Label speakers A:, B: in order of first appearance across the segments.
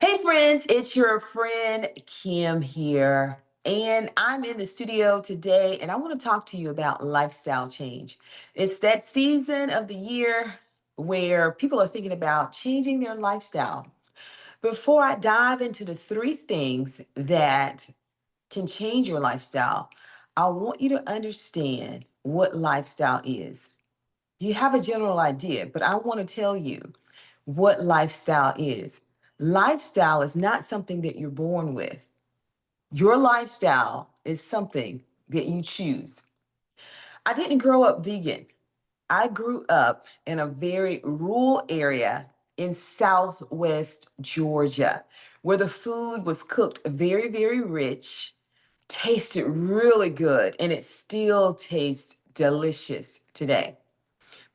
A: Hey friends, it's your friend Kim here. And I'm in the studio today and I want to talk to you about lifestyle change. It's that season of the year where people are thinking about changing their lifestyle. Before I dive into the three things that can change your lifestyle, I want you to understand what lifestyle is. You have a general idea, but I want to tell you what lifestyle is. Lifestyle is not something that you're born with. Your lifestyle is something that you choose. I didn't grow up vegan. I grew up in a very rural area in Southwest Georgia where the food was cooked very, very rich, tasted really good, and it still tastes delicious today.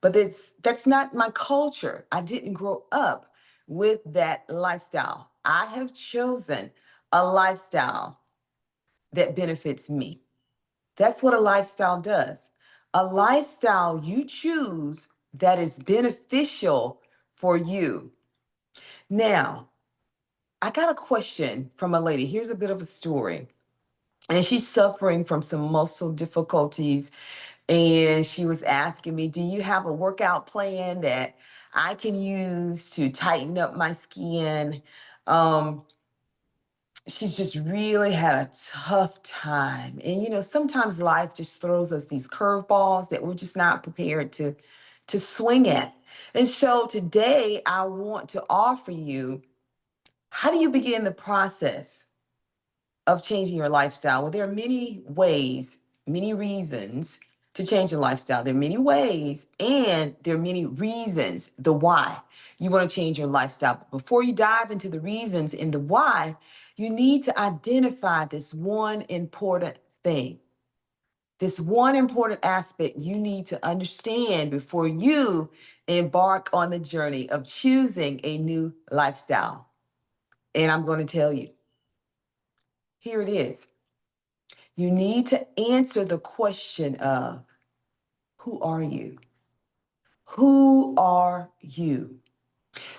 A: But that's not my culture. I didn't grow up with that lifestyle. I have chosen a lifestyle that benefits me. That's what a lifestyle does. A lifestyle you choose that is beneficial for you. Now, I got a question from a lady. Here's a bit of a story. And she's suffering from some muscle difficulties. And she was asking me, do you have a workout plan that I can use to tighten up my skin? Um, she's just really had a tough time. And sometimes life just throws us these curveballs that we're just not prepared to swing at. And so today I want to offer you, how do you begin the process of changing your lifestyle? Well, there are many ways, many reasons to change your lifestyle. There are many ways and there are many reasons, the why you want to change your lifestyle. But before you dive into the reasons and the why, you need to identify this one important thing. This one important aspect you need to understand before you embark on the journey of choosing a new lifestyle. And I'm going to tell you, here it is. You need to answer the question of, who are you? Who are you?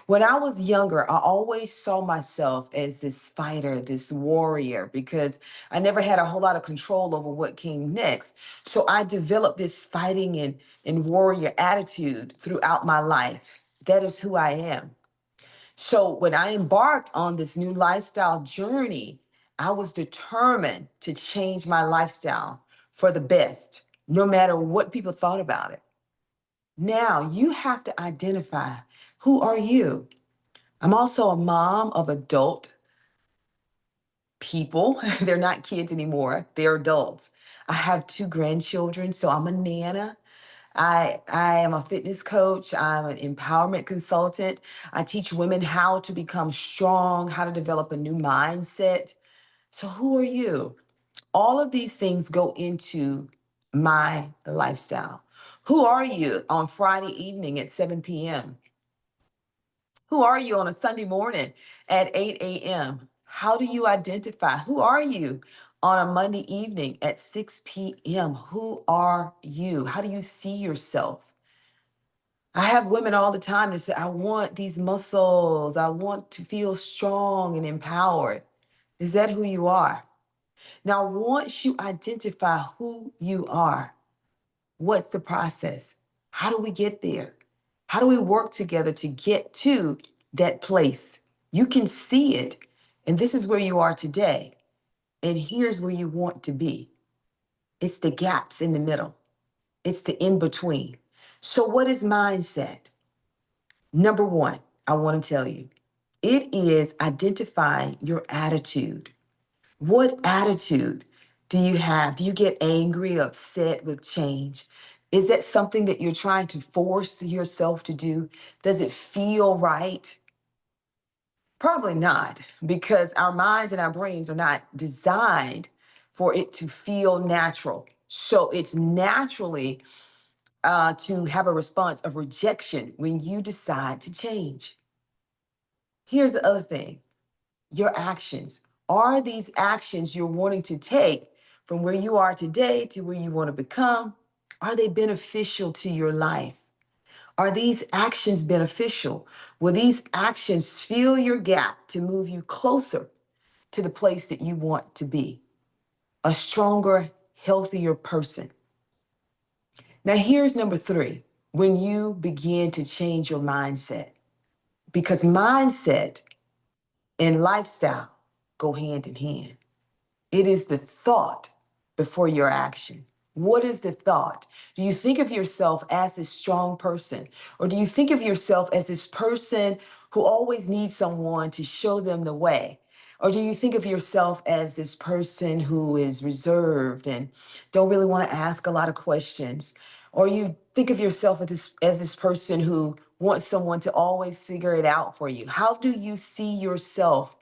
A: When I was younger, I always saw myself as this fighter, this warrior, because I never had a whole lot of control over what came next. So I developed this fighting and warrior attitude throughout my life. That is who I am. So when I embarked on this new lifestyle journey, I was determined to change my lifestyle for the best, no matter what people thought about it. Now you have to identify, who are you? I'm also a mom of adult people. They're not kids anymore, they're adults. I have two grandchildren, so I'm a nana. I am a fitness coach. I'm an empowerment consultant. I teach women how to become strong, how to develop a new mindset. So, who are you? All of these things go into my lifestyle. Who are you on Friday evening at 7 p.m.? Who are you on a Sunday morning at 8 a.m.? How do you identify? Who are you on a Monday evening at 6 p.m.? Who are you? How do you see yourself? I have women all the time that say, I want these muscles. I want to feel strong and empowered. Is that who you are? Now, once you identify who you are, what's the process? How do we get there? How do we work together to get to that place? You can see it, and this is where you are today. And here's where you want to be. It's the gaps in the middle, it's the in between. So, what is mindset? Number one, I want to tell you, it is identifying your attitude. What attitude do you have? Do you get angry, upset with change? Is that something that you're trying to force yourself to do? Does it feel right? Probably not, because our minds and our brains are not designed for it to feel natural. So it's naturally to have a response of rejection when you decide to change. Here's the other thing, your actions. Are these actions you're wanting to take from where you are today to where you want to become? Are they beneficial to your life? Are these actions beneficial? Will these actions fill your gap to move you closer to the place that you want to be? A stronger, healthier person. Now, here's number three, when you begin to change your mindset, because mindset and lifestyle go hand in hand. It is the thought before your action. What is the thought? Do you think of yourself as this strong person? Or do you think of yourself as this person who always needs someone to show them the way? Or do you think of yourself as this person who is reserved and don't really want to ask a lot of questions? Or you think of yourself as this person who wants someone to always figure it out for you? How do you see yourself?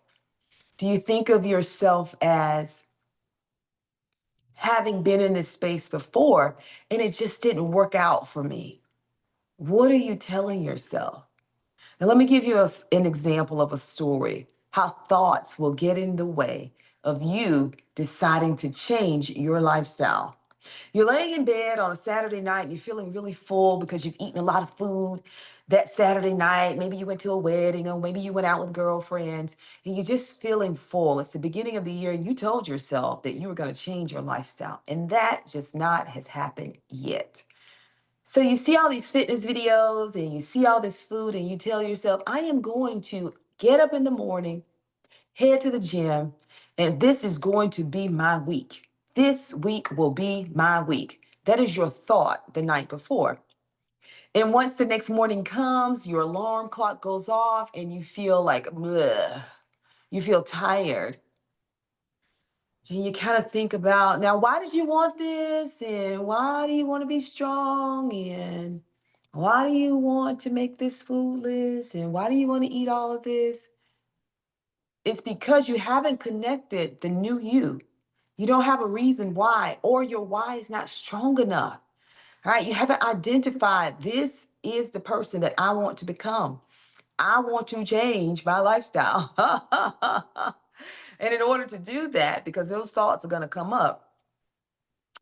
A: Do you think of yourself as having been in this space before and it just didn't work out for me? What are you telling yourself? Now, let me give you an example of a story how thoughts will get in the way of you deciding to change your lifestyle. You're laying in bed on a Saturday night and you're feeling really full because you've eaten a lot of food that Saturday night. Maybe you went to a wedding or maybe you went out with girlfriends and you're just feeling full. It's the beginning of the year and you told yourself that you were going to change your lifestyle. And that just not has happened yet. So you see all these fitness videos and you see all this food and you tell yourself, I am going to get up in the morning, head to the gym, and this is going to be my week. This week will be my week. That is your thought the night before. And once the next morning comes, your alarm clock goes off and you feel like, bleh, you feel tired. And you kind of think about, now, why did you want this? And why do you want to be strong? And why do you want to make this food list? And why do you want to eat all of this? It's because you haven't connected the new you. You don't have a reason why, or your why is not strong enough. All right. You haven't identified this is the person that I want to become. I want to change my lifestyle. And in order to do that, because those thoughts are going to come up,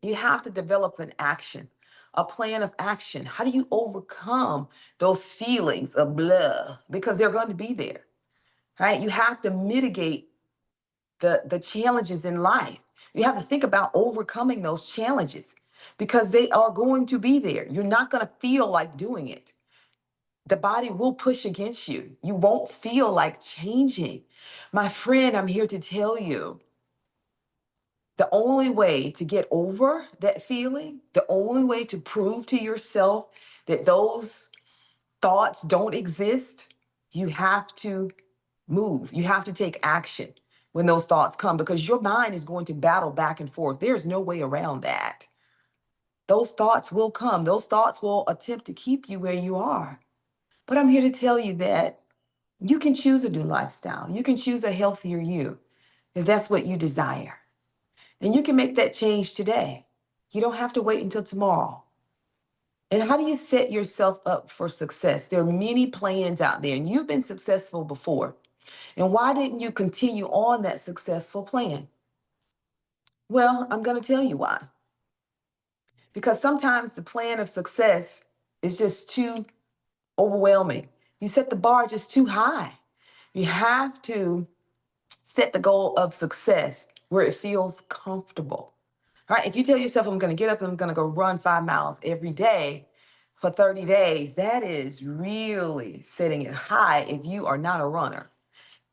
A: you have to develop an action, a plan of action. How do you overcome those feelings of blah? Because they're going to be there, right? You have to mitigate the challenges in life. You have to think about overcoming those challenges because they are going to be there. You're not going to feel like doing it. The body will push against you. You won't feel like changing. My friend, I'm here to tell you the only way to get over that feeling, the only way to prove to yourself that those thoughts don't exist, you have to move. You have to take action when those thoughts come because your mind is going to battle back and forth. There's no way around that. Those thoughts will come. Those thoughts will attempt to keep you where you are. But I'm here to tell you that you can choose a new lifestyle. You can choose a healthier you if that's what you desire. And you can make that change today. You don't have to wait until tomorrow. And how do you set yourself up for success? There are many plans out there, and you've been successful before. And why didn't you continue on that successful plan? Well, I'm going to tell you why. Because sometimes the plan of success is just too overwhelming. You set the bar just too high. You have to set the goal of success where it feels comfortable. All right, if you tell yourself, I'm going to get up and I'm going to go run 5 miles every day for 30 days, that is really setting it high if you are not a runner.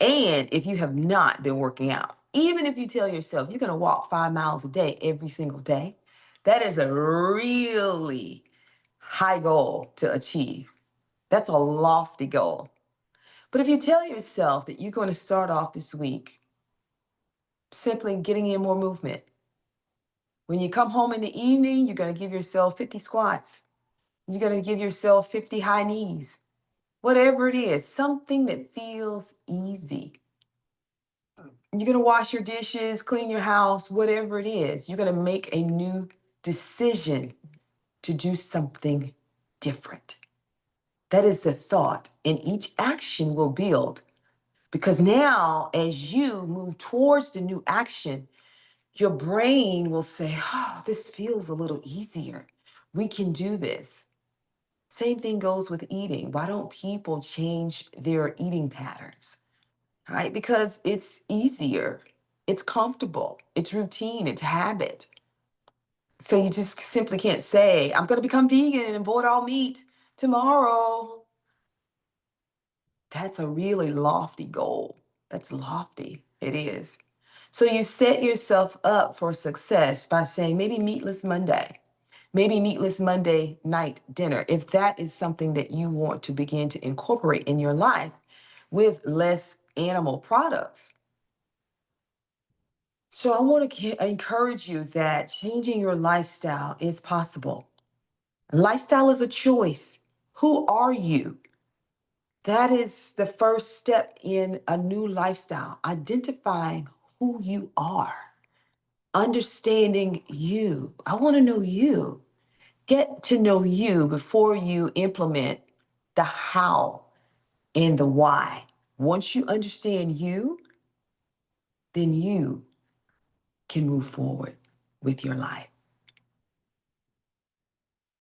A: And if you have not been working out, even if you tell yourself you're going to walk 5 miles a day every single day, that is a really high goal to achieve. That's a lofty goal. But if you tell yourself that you're going to start off this week simply getting in more movement, when you come home in the evening, you're going to give yourself 50 squats. You're going to give yourself 50 high knees. Whatever it is, something that feels easy. You're going to wash your dishes, clean your house, whatever it is. You're going to make a new decision to do something different. That is the thought, and each action will build. Because now, as you move towards the new action, your brain will say, oh, this feels a little easier. We can do this. Same thing goes with eating. Why don't people change their eating patterns? Right? Because it's easier, it's comfortable, it's routine, it's habit. So you just simply can't say, I'm going to become vegan and avoid all meat tomorrow. That's a really lofty goal. That's lofty. It is. So you set yourself up for success by saying maybe meatless Monday, maybe meatless Monday night dinner, if that is something that you want to begin to incorporate in your life with less animal products. So I want to encourage you that changing your lifestyle is possible. Lifestyle is a choice. Who are you? That is the first step in a new lifestyle, identifying who you are, understanding you. I want to know you. Get to know you before you implement the how and the why. Once you understand you, then you can move forward with your life.